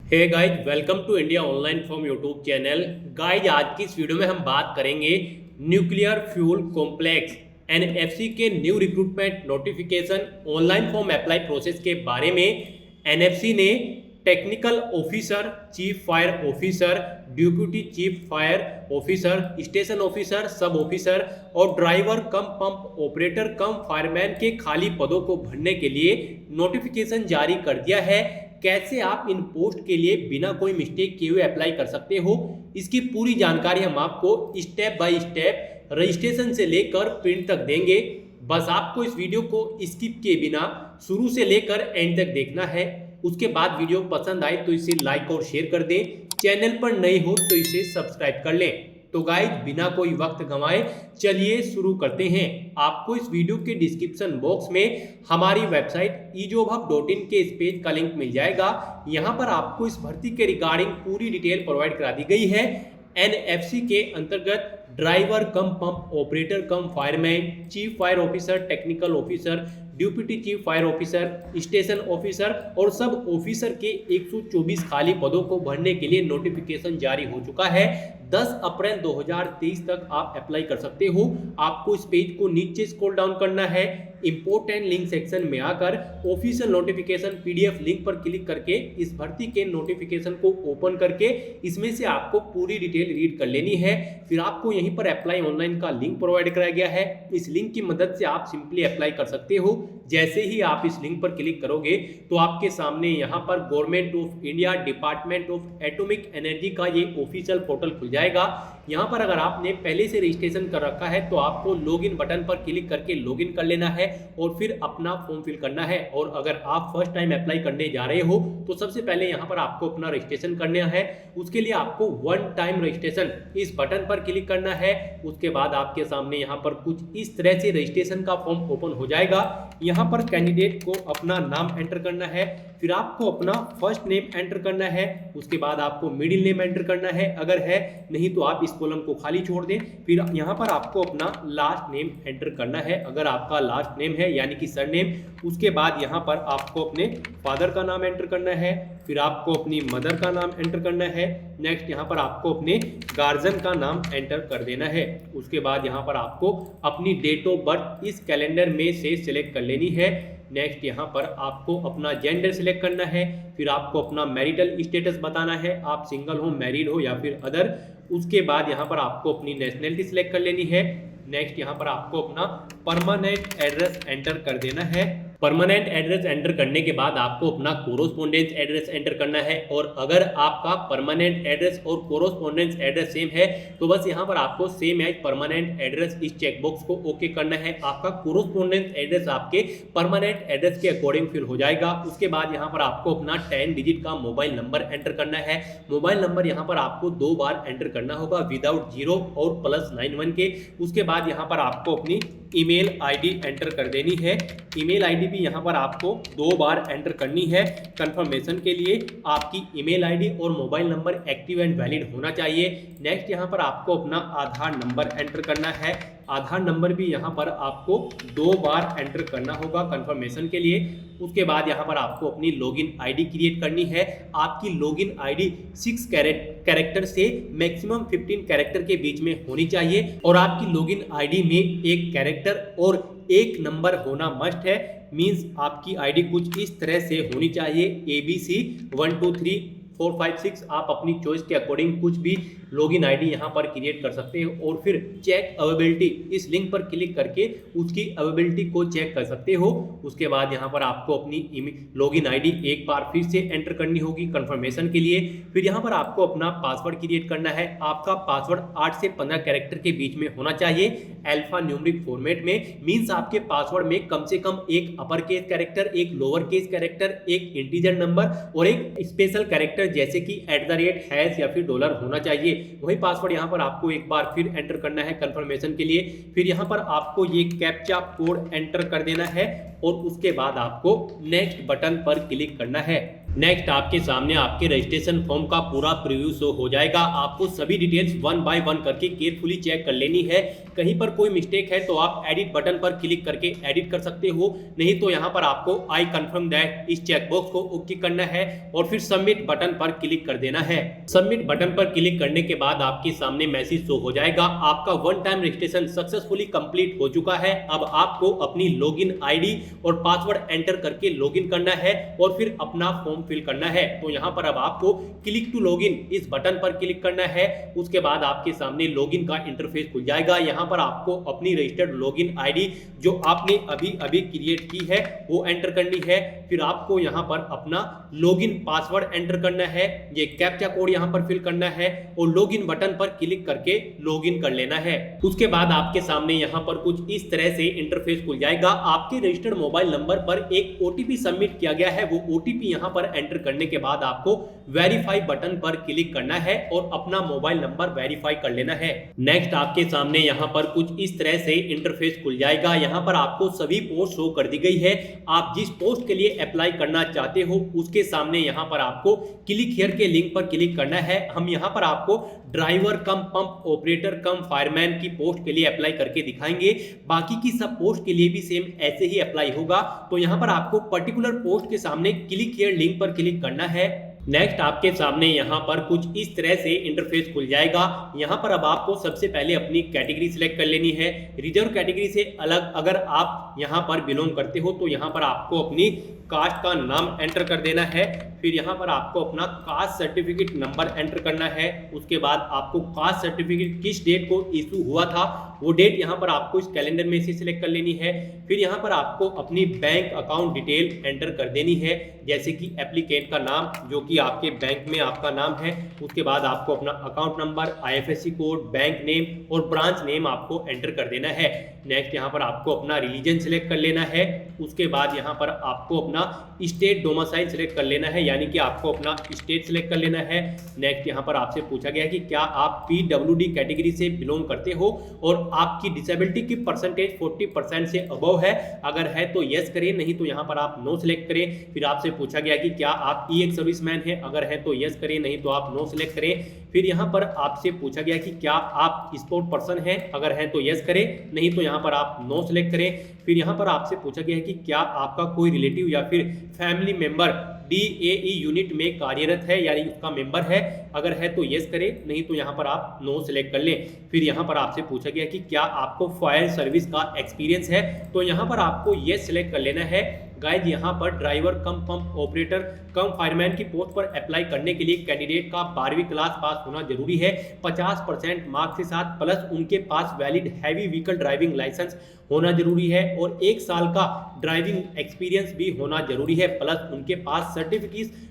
Hey guys, welcome to India online form YouTube channel. Guys, आज की इस video में हम बात करेंगे न्यूक्लियर फ्यूल कॉम्प्लेक्स एनएफसी के new recruitment notification online form apply process के बारे में। एनएफसी ने technical officer, chief fire officer, deputy chief fire officer, station officer, sub officer और driver cum pump operator cum fireman के खाली पदों को भरने के लिए नोटिफिकेशन जारी कर दिया है। कैसे आप इन पोस्ट के लिए बिना कोई मिस्टेक किए हुए अप्लाई कर सकते हो, इसकी पूरी जानकारी हम आपको स्टेप बाय स्टेप रजिस्ट्रेशन से लेकर प्रिंट तक देंगे। बस आपको इस वीडियो को स्किप किए बिना शुरू से लेकर एंड तक देखना है। उसके बाद वीडियो पसंद आए तो इसे लाइक और शेयर कर दें। चैनल पर नए हो तो इसे सब्सक्राइब कर लें। तो गाइज, बिना कोई वक्त गंवाए चलिए शुरू करते हैं। आपको इस वीडियो के डिस्क्रिप्शन बॉक्स में हमारी वेबसाइट ejobhub.in के इस पेज का लिंक मिल जाएगा। यहाँ पर आपको इस भर्ती के रिगार्डिंग पूरी डिटेल प्रोवाइड करा दी गई है। एनएफसी के अंतर्गत driver cum pump operator cum fireman, chief fire officer, technical officer, deputy chief fire officer, station officer और सब ऑफिसर के 124 खाली पदों को भरने के लिए नोटिफिकेशन जारी हो चुका है। 10 अप्रैल 2023 तक आप अप्लाई कर सकते हो। आपको इस पेज को नीचे स्क्रॉल डाउन करना है। इंपोर्टेंट लिंक सेक्शन में आकर ऑफिशियल नोटिफिकेशन पीडीएफ लिंक पर क्लिक करके इस भर्ती के नोटिफिकेशन को ओपन करके इसमें से आपको पूरी डिटेल रीड कर लेनी है। फिर आपको यहीं पर अप्लाई ऑनलाइन का लिंक प्रोवाइड कराया गया है। इस लिंक की मदद से आप सिंपली अप्लाई कर सकते हो। जैसे ही आप इस लिंक पर क्लिक करोगे तो आपके सामने यहाँ पर government of India department of atomic energy का ये ऑफिशियल पोर्टल खुल जाएगा। यहाँ पर अगर आपने पहले से रजिस्ट्रेशन कर रखा है तो आपको लॉगिन बटन पर क्लिक करके लॉगिन कर लेना है और फिर अपना फॉर्म फिल करना है। और अगर आप फर्स्ट टाइम अप्लाई करने जा रहे हो तो सबसे पहले यहाँ पर आपको अपना रजिस्ट्रेशन करना है। उसके लिए आपको वन टाइम रजिस्ट्रेशन इस बटन पर क्लिक करना है। उसके बाद आपके सामने यहाँ पर कुछ इस तरह से रजिस्ट्रेशन का फॉर्म ओपन हो जाएगा। यहाँ पर कैंडिडेट को अपना नाम एंटर करना है, फिर आपको अपना फर्स्ट नेम एंटर करना है। उसके बाद आपको मिडिल नेम एंटर करना है अगर है, नहीं तो आप इस कॉलम को खाली छोड़ दें। फिर यहाँ पर आपको अपना लास्ट नेम एंटर करना है अगर आपका लास्ट नेम है यानी कि सरनेम। उसके बाद यहाँ पर आपको अपने फादर का नाम एंटर करना है, फिर आपको अपनी मदर का नाम एंटर करना है। नेक्स्ट यहाँ पर आपको अपने गार्जियन का नाम एंटर कर देना है। उसके बाद यहाँ पर आपको अपनी डेट ऑफ बर्थ इस कैलेंडर में से सिलेक्ट कर लेनी है। नेक्स्ट यहाँ पर आपको अपना जेंडर सिलेक्ट करना है, फिर आपको अपना मैरिटल स्टेटस बताना है, आप सिंगल हो, मैरिड हो या फिर अदर। उसके बाद यहाँ पर आपको अपनी नेशनलिटी सिलेक्ट कर लेनी है। नेक्स्ट यहाँ पर आपको अपना परमानेंट एड्रेस एंटर कर देना है। परमानेंट एड्रेस एंटर करने के बाद आपको अपना कोरोस्पोंडेंस एड्रेस एंटर करना है। और अगर आपका परमानेंट एड्रेस और कोरोस्पोंडेंस एड्रेस सेम है तो बस यहाँ पर आपको सेम एज परमानेंट एड्रेस इस चेकबॉक्स को ओके करना है। आपका कोरोस्पोंडेंस एड्रेस आपके परमानेंट एड्रेस के अकॉर्डिंग फिल हो जाएगा। उसके बाद यहाँ पर आपको अपना 10 डिजिट का मोबाइल नंबर एंटर करना है। मोबाइल नंबर यहाँ पर आपको 2 बार एंटर करना होगा विदाउट 0 और +91 के। उसके बाद यहाँ पर आपको अपनी ईमेल आईडी एंटर कर देनी है। ईमेल आईडी भी यहाँ पर आपको 2 बार एंटर करनी है। कंफर्मेशन के लिए आपकी ईमेल आईडी और mobile number active and valid होना चाहिए। नेक्स्ट यहाँ पर आपको अपना आधार नंबर एंटर करना है। आधार नंबर भी यहाँ पर आपको 2 बार एंटर करना होगा कंफर्मेशन के लिए। उसके बाद यहाँ पर आपको अपनी लॉगिन आईडी क्रिएट करनी है। आपकी लॉगिन आईडी 6 कैरेक्टर से मैक्सिमम 15 कैरेक्टर के बीच में होनी चाहिए और आपकी लॉगिन आईडी में एक कैरेक्टर और एक नंबर होना मस्ट है। मींस आपकी आईडी कुछ इस तरह से होनी चाहिए ABC 1 2 3 4 5 6। आप अपनी चॉइस के अकॉर्डिंग कुछ भी लॉगिन आईडी यहाँ पर क्रिएट कर सकते हो और फिर चेक अवेलेबिलिटी इस लिंक पर क्लिक करके उसकी अवेलेबिलिटी को चेक कर सकते हो। उसके बाद यहाँ पर आपको अपनी लॉगिन आईडी एक बार फिर से एंटर करनी होगी कंफर्मेशन के लिए। फिर यहाँ पर आपको अपना पासवर्ड क्रिएट करना है। आपका पासवर्ड 8 से 15 कैरेक्टर के बीच में होना चाहिए अल्फा न्यूमेरिक फॉर्मेट में। मीन्स आपके पासवर्ड में कम से कम एक अपर केस कैरेक्टर, एक लोअर केस कैरेक्टर, एक इंटीजर नंबर और एक स्पेशल कैरेक्टर जैसे कि @ या फिर डॉलर होना चाहिए। वही पासवर्ड यहाँ पर आपको एक बार फिर एंटर करना है कंफर्मेशन के लिए। फिर यहाँ पर आपको ये कैप्चा कोड एंटर कर देना है और उसके बाद आपको नेक्स्ट बटन पर क्लिक करना है। नेक्स्ट आपके सामने आपके रजिस्ट्रेशन फॉर्म का पूरा प्रीव्यू शो हो जाएगा। आपको सभी डिटेल्स वन बाय वन करके केयरफुली चेक कर लेनी है। कहीं पर कोई मिस्टेक है तो आप एडिट बटन पर क्लिक करके एडिट कर सकते हो, नहीं तो यहाँ पर आपको आई कंफर्म दैट इस चेकबॉक्स को ओके करना है और फिर सबमिट बटन पर क्लिक कर देना है। सबमिट बटन पर क्लिक करने के बाद आपके सामने मैसेज शो हो जाएगा, आपका one time registration successfully complete हो चुका है। अब आपको अपनी लॉगिन आईडी और पासवर्ड एंटर करके लॉगिन करना है और फिर अपना फॉर्म फिल करना है। तो यहाँ पर अब आपको क्लिक टू लॉगिन इस बटन पर क्लिक करना है। उसके बाद आपके सामने लॉगिन का इंटरफेस खुल जाएगा। यहाँ पर आपको अपनी रजिस्टर्ड लॉगिन आईडी जो आपने अभी अभी क्रिएट की है वो एंटर करनी है। फिर आपको यहाँ पर अपना लॉगिन पासवर्ड एंटर करना है, ये कैप्चा कोड यहाँ पर फिल करना है और लॉगिन बटन पर क्लिक करके लॉगिन कर लेना है। उसके बाद आपके सामने यहाँ पर कुछ इस तरह से इंटरफेस खुल जाएगा। आपके रजिस्टर्ड मोबाइल नंबर पर एक ओटीपी सबमिट किया गया है, वो ओटीपी यहाँ पर एंटर करने के बाद आपको वेरीफाई बटन पर क्लिक करना है और अपना मोबाइल नंबर वेरीफाई कर लेना है। नेक्स्ट आपके सामने यहाँ पर कुछ इस तरह से इंटरफेस खुल जाएगा। यहाँ पर आपको सभी पोस्ट शो कर दी गई है। आप जिस पोस्ट के लिए अप्लाई करना चाहते हो उसके सामने यहाँ पर आपको क्लिक हियर के लिंक पर क्लिक करना है। हम यहाँ पर आपको driver cum pump operator cum fireman की पोस्ट के लिए अप्लाई करके दिखाएंगे। बाकी की सब पोस्ट के लिए भी सेम ऐसे ही अप्लाई होगा। तो यहाँ पर आपको पर्टिकुलर पोस्ट के सामने क्लिक हियर लिंक पर क्लिक करना है। नेक्स्ट आपके सामने यहाँ पर कुछ इस तरह से इंटरफेस खुल जाएगा। यहाँ पर अब आपको सबसे पहले अपनी कैटेगरी सिलेक्ट कर लेनी है। रिजर्व कैटेगरी से अलग अगर आप यहाँ पर बिलोंग करते हो तो यहाँ पर आपको अपनी कास्ट का नाम एंटर कर देना है। फिर यहाँ पर आपको अपना कास्ट सर्टिफिकेट नंबर एंटर करना है। उसके बाद आपको कास्ट सर्टिफिकेट किस डेट को इशू हुआ था वो डेट यहाँ पर आपको इस कैलेंडर में से सिलेक्ट कर लेनी है। फिर यहाँ पर आपको अपनी बैंक अकाउंट डिटेल एंटर कर देनी है, जैसे कि एप्लीकेंट का नाम जो कि आपके बैंक में आपका नाम है। उसके बाद आपको अपना account number, IFSC code, bank name और ब्रांच नेम आपको एंटर कर देना है। नेक्स्ट यहाँ पर आपको अपना रिलीजन सिलेक्ट कर लेना है। उसके बाद यहाँ पर आपको अपना स्टेट डोमिसाइल सिलेक्ट कर लेना है, यानी कि आपको अपना स्टेट सिलेक्ट कर लेना है। नेक्स्ट यहाँ पर आपसे पूछा गया है कि क्या आप पीडब्ल्यूडी कैटेगरी से बिलोंग करते हो और आपकी डिसेबिलिटी की परसेंटेज 40% से अबव है। अगर है तो यस करें, नहीं तो यहाँ पर आप नो सिलेक्ट करें। फिर आपसे पूछा गया कि क्या आप ई सर्विसमैन है, अगर है तो यस करें, नहीं तो आप नो सिलेक्ट करें। फिर यहाँ पर आपसे पूछा गया कि क्या आप स्पोर्ट पर्सन हैं, अगर है तो यस करें, नहीं तो यहाँ पर आप नो सिलेक्ट करें। फिर यहाँ पर आपसे पूछा गया है कि क्या आपका कोई रिलेटिव या फिर फैमिली मेंबर DAE यूनिट में कार्यरत है, यानी उसका मेंबर है, अगर है तो यस करें, नहीं तो यहाँ पर आप नो सिलेक्ट कर लें। फिर यहाँ पर आपसे पूछा गया कि क्या आपको फायर सर्विस का एक्सपीरियंस है, तो यहाँ पर आपको यस सिलेक्ट कर लेना है। गाइज यहाँ पर driver cum pump operator cum fireman की पोस्ट पर अप्लाई करने के लिए कैंडिडेट का 12वीं क्लास पास होना जरूरी है 50% मार्क्स के साथ, प्लस उनके पास valid heavy vehicle driving licence होना जरूरी है और 1 साल का ड्राइविंग एक्सपीरियंस भी होना जरूरी है, प्लस उनके पास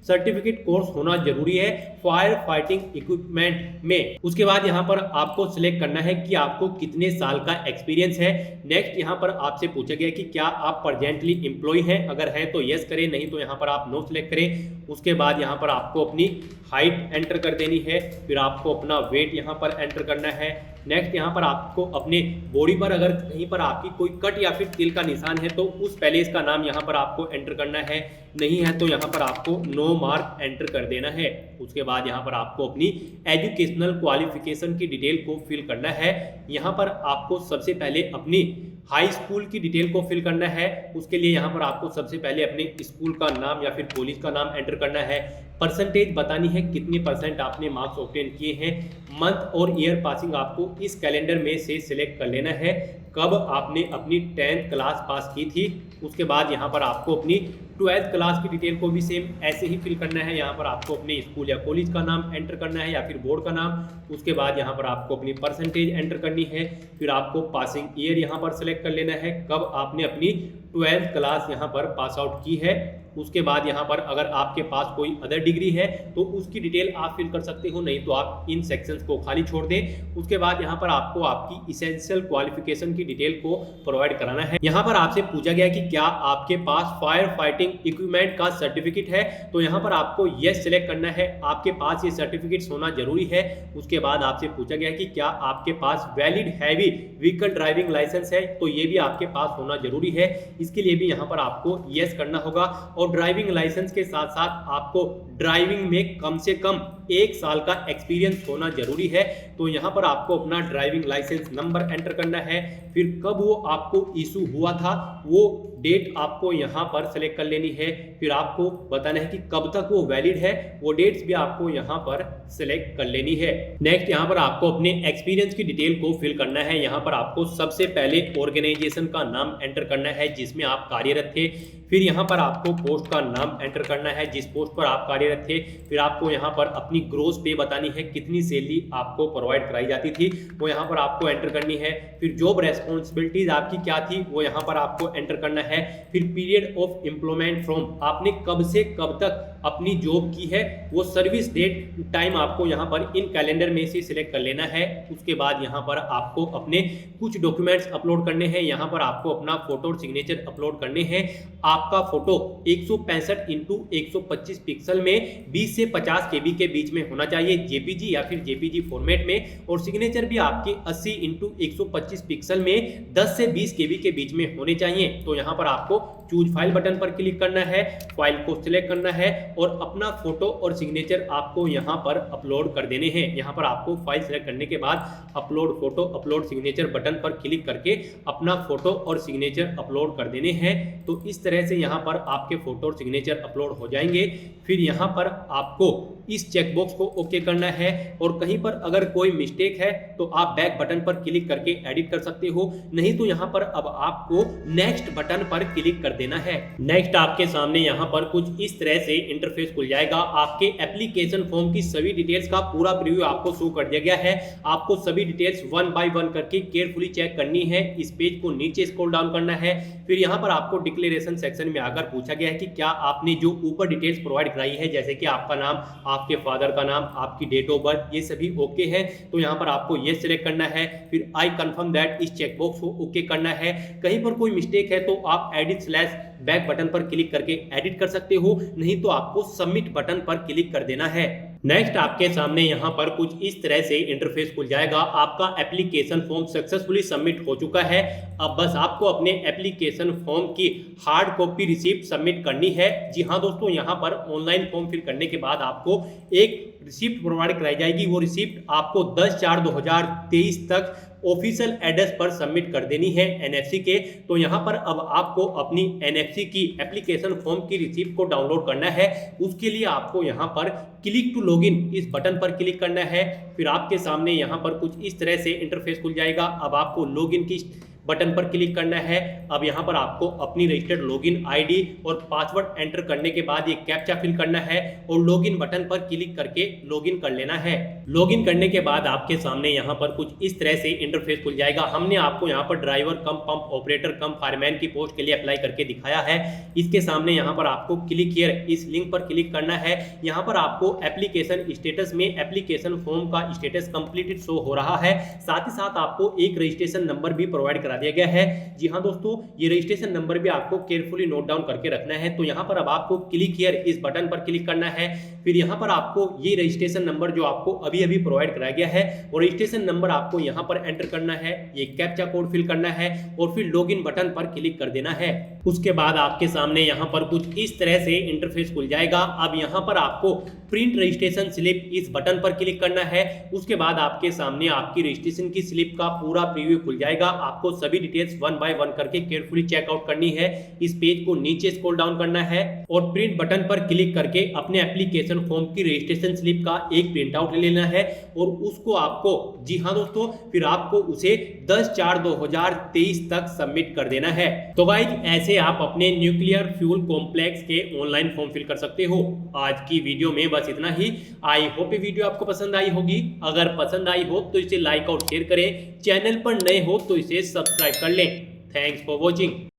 सर्टिफिकेट कोर्स होना जरूरी है फायर फाइटिंग इक्विपमेंट में। उसके बाद यहाँ पर आपको सिलेक्ट करना है कि आपको कितने साल का एक्सपीरियंस है। नेक्स्ट यहाँ पर आपसे पूछा गया कि क्या आप प्रेजेंटली एम्प्लॉय हैं, अगर है तो यस करें, नहीं तो यहाँ पर आप नो सिलेक्ट करें। उसके बाद यहाँ पर आपको अपनी हाइट एंटर कर देनी है। फिर आपको अपना वेट यहाँ पर एंटर करना है। नेक्स्ट यहाँ पर आपको अपने बॉडी पर अगर कहीं पर आपकी कोई कट या फिर तिल का निशान है तो उस पैलेस का नाम यहाँ पर आपको एंटर करना है, नहीं है तो यहाँ पर आपको नो मार्क एंटर कर देना है। उसके बाद यहाँ पर आपको अपनी एजुकेशनल क्वालिफिकेशन की डिटेल को फिल करना है। यहाँ पर आपको सबसे पहले अपनी हाई स्कूल की डिटेल को फिल करना है। उसके लिए यहाँ पर आपको सबसे पहले अपने स्कूल का नाम या फिर कॉलेज का नाम एंटर करना है। परसेंटेज बतानी है, कितने परसेंट आपने मार्क्स ऑब्टेन किए हैं। मंथ और ईयर पासिंग आपको इस कैलेंडर में से सिलेक्ट कर लेना है, कब आपने अपनी 10th क्लास पास की थी। उसके बाद यहाँ पर आपको अपनी 12th क्लास की डिटेल को भी सेम ऐसे ही फिल करना है। यहाँ पर आपको अपने स्कूल या कॉलेज का नाम एंटर करना है या फिर बोर्ड का नाम। उसके बाद यहाँ पर आपको अपनी परसेंटेज एंटर करनी है। फिर आपको पासिंग ईयर यहाँ पर सेलेक्ट कर लेना है, कब आपने अपनी 12th क्लास यहाँ पर पास आउट की है। उसके बाद यहाँ पर अगर आपके पास कोई अदर डिग्री है तो उसकी डिटेल आप फिल कर सकते हो, नहीं तो आप इन सेक्शंस को खाली छोड़ दें। उसके बाद यहाँ पर आपको आपकी इसेंशियल क्वालिफिकेशन की डिटेल को प्रोवाइड कराना है। यहाँ पर आपसे पूछा गया कि क्या आपके पास फायर फाइटिंग इक्विपमेंट का सर्टिफिकेट है, तो यहाँ पर आपको यस सिलेक्ट करना है, आपके पास ये सर्टिफिकेट होना जरूरी है। उसके बाद आपसे पूछा गया कि क्या आपके पास valid heavy vehicle driving licence है, तो ये भी आपके पास होना जरूरी है। इसके लिए भी यहाँ पर आपको यस करना होगा और ड्राइविंग लाइसेंस के साथ साथ आपको ड्राइविंग में कम से कम 1 साल का एक्सपीरियंस होना जरूरी है। तो यहाँ पर आपको अपना ड्राइविंग लाइसेंस नंबर एंटर करना है, फिर कब वो आपको इशू हुआ था वो डेट आपको यहाँ पर सेलेक्ट कर लेनी है, फिर आपको बताना है कि कब तक वो वैलिड है, वो डेट्स भी आपको यहाँ पर सेलेक्ट कर लेनी है। नेक्स्ट यहाँ पर आपको अपने एक्सपीरियंस की डिटेल को फिल करना है। यहाँ पर आपको सबसे पहले ऑर्गेनाइजेशन का नाम एंटर करना है जिसमें आप कार्यरत थे, फिर यहाँ पर आपको पोस्ट का नाम एंटर करना है जिस पोस्ट पर आप कार्यरत थे, फिर आपको यहाँ पर अपनी ग्रोस पे बतानी है कितनी सैलरी आपको प्रोवाइड कराई जाती थी वो यहाँ पर आपको एंटर करनी है, फिर जॉब रेस्पॉन्सिबिलिटीज आपकी क्या थी वो यहाँ पर आपको एंटर करना है, फिर पीरियड ऑफ एम्प्लॉयमेंट फ्रॉम आपने कब से कब तक अपनी जॉब की है वो सर्विस डेट टाइम आपको यहाँ पर इन कैलेंडर में से सिलेक्ट कर लेना है। उसके बाद यहाँ पर आपको अपने कुछ डॉक्यूमेंट्स अपलोड करने हैं। यहाँ पर आपको अपना फोटो और सिग्नेचर अपलोड करने हैं। आपका फोटो 165 इंटू 125 पिक्सल में 20 से 50 केबी के बीच में होना चाहिए जेपीजी या फिर जेपीजी फॉर्मेट में, और सिग्नेचर भी आपके 80 इंटू 125 पिक्सल में 10 से 20 केबी के बीच में होने चाहिए। तो यहाँ पर आपको चूज फाइल बटन पर क्लिक करना है, फाइल को सिलेक्ट करना है और अपना फोटो और सिग्नेचर आपको यहाँ पर अपलोड कर देने हैं। यहाँ पर आपको फाइल सिलेक्ट करने के बाद upload photo upload signature button पर क्लिक करके अपना फोटो और सिग्नेचर अपलोड कर देने हैं। तो इस तरह से यहाँ पर आपके फोटो और सिग्नेचर अपलोड हो जाएंगे। फिर यहाँ पर आपको इस चेकबॉक्स को ओके करना है और कहीं पर अगर कोई मिस्टेक है तो आप बैक बटन पर क्लिक करके एडिट कर सकते हो, नहीं तो यहाँ पर अब आपको नेक्स्ट बटन पर क्लिक कर देना है। नेक्स्ट आपके सामने यहाँ पर कुछ इस तरह से इंटरफेस खुल जाएगा। आपके एप्लीकेशन फॉर्म की सभी डिटेल्स का पूरा प्रीव्यू आपको शो कर दिया गया है। आपको सभी डिटेल्स 1 बाय 1 करके केयरफुली चेक करनी है। इस पेज को नीचे स्क्रॉल डाउन करना है। फिर यहाँ पर आपको डिक्लेरेशन सेक्शन में आकर पूछा गया है कि क्या आपने जो ऊपर डिटेल्स प्रोवाइड कराई है जैसे कि आपका नाम, आपके फादर का नाम, आपकी डेट ऑफ बर्थ, ये सभी ओके है। तो यहाँ पर आपको ये सिलेक्ट करना है। फिर आई कंफर्म दैट इस चेकबॉक्स को ओके करना है। कहीं पर कोई मिस्टेक है तो आप एडिट स्लैश बैक बटन पर क्लिक करके एडिट कर सकते हो, नहीं तो आपको सबमिट बटन पर क्लिक कर देना है। नेक्स्ट आपके सामने यहाँ पर कुछ इस तरह से इंटरफेस खुल जाएगा। आपका एप्लीकेशन फॉर्म सक्सेसफुली सबमिट हो चुका है। अब बस आपको अपने एप्लीकेशन फॉर्म की हार्ड कॉपी रिसीप्ट सबमिट करनी है। जी हाँ दोस्तों, यहाँ पर ऑनलाइन फॉर्म फिल करने के बाद आपको एक रिसिप्ट प्रोवाइड कराई जाएगी। वो रिसिप्ट आपको 10/4/2023 तक ऑफिशियल एड्रेस पर सबमिट कर देनी है एनएफसी के। तो यहाँ पर अब आपको अपनी एनएफसी की एप्लीकेशन फॉर्म की रिसिप्ट को डाउनलोड करना है। उसके लिए आपको यहाँ पर क्लिक टू लॉगिन इस बटन पर क्लिक करना है। फिर आपके सामने यहाँ पर कुछ इस तरह से इंटरफेस खुल जाएगा। अब आपको लॉगिन की बटन पर क्लिक करना है। अब यहाँ पर आपको अपनी रजिस्टर्ड लॉगिन आईडी और पासवर्ड एंटर करने के बाद ये कैप्चा फिल करना है और लॉगिन बटन पर क्लिक करके लॉगिन कर लेना है। लॉगिन करने के बाद आपके सामने यहाँ पर कुछ इस तरह से इंटरफेस खुल जाएगा। हमने आपको यहाँ पर driver cum pump operator cum fireman की पोस्ट के लिए अप्लाई करके दिखाया है। इसके सामने यहाँ पर आपको क्लिक हियर इस लिंक पर क्लिक करना है। यहाँ पर आपको एप्लीकेशन स्टेटस में एप्लीकेशन फॉर्म का स्टेटस कंप्लीटेड शो हो रहा है। साथ ही साथ आपको एक रजिस्ट्रेशन नंबर भी प्रोवाइड करा दिया गया है। जी हाँ दोस्तों, ये रजिस्ट्रेशन नंबर भी आपको केयरफुली नोट डाउन करके रखना है। तो यहाँ पर अब आपको क्लिक हियर इस बटन पर क्लिक करना है। फिर यहाँ पर आपको ये रजिस्ट्रेशन नंबर जो आपको अभी अभी प्रोवाइड कराया गया है और रजिस्ट्रेशन नंबर आपको यहाँ पर एंटर करना है, ये कैप्चा कोड फिल करना है और फिर लॉगिन बटन पर क्लिक कर देना है। उसके बाद आपके सामने यहाँ पर कुछ इस तरह से इंटरफेस खुल जाएगा। अब यहाँ पर आपको प्रिंट रजिस्ट्रेशन स्लिप इस बटन पर क्लिक करना है। उसके बाद आपके सामने आपकी रजिस्ट्रेशन की स्लिप का पूरा प्रीव्यू खुल जाएगा। आपको सभी डिटेल्स 1 बाय 1 करके केयरफुली चेकआउट करनी है। इस पेज को नीचे स्क्रॉल डाउन करना है और प्रिंट बटन पर क्लिक करके अपने एप्लीकेशन फॉर्म की रजिस्ट्रेशन स्लिप का एक प्रिंट आउट ले लेना है और उसको आपको, जी हाँ दोस्तों, फिर आपको उसे 10/4/2023 तक सबमिट कर देना है। तो गाइस, ऐसे आप अपने न्यूक्लियर फ्यूल कॉम्प्लेक्स के ऑनलाइन फॉर्म फिल कर सकते हो। आज की वीडियो में बस इतना ही। आई होप ये वीडियो आपको पसंद आई होगी। अगर पसंद आई हो तो इसे लाइक और शेयर करें। चैनल पर नए हो तो इसे सब्सक्राइब कर लें। Thanks for watching.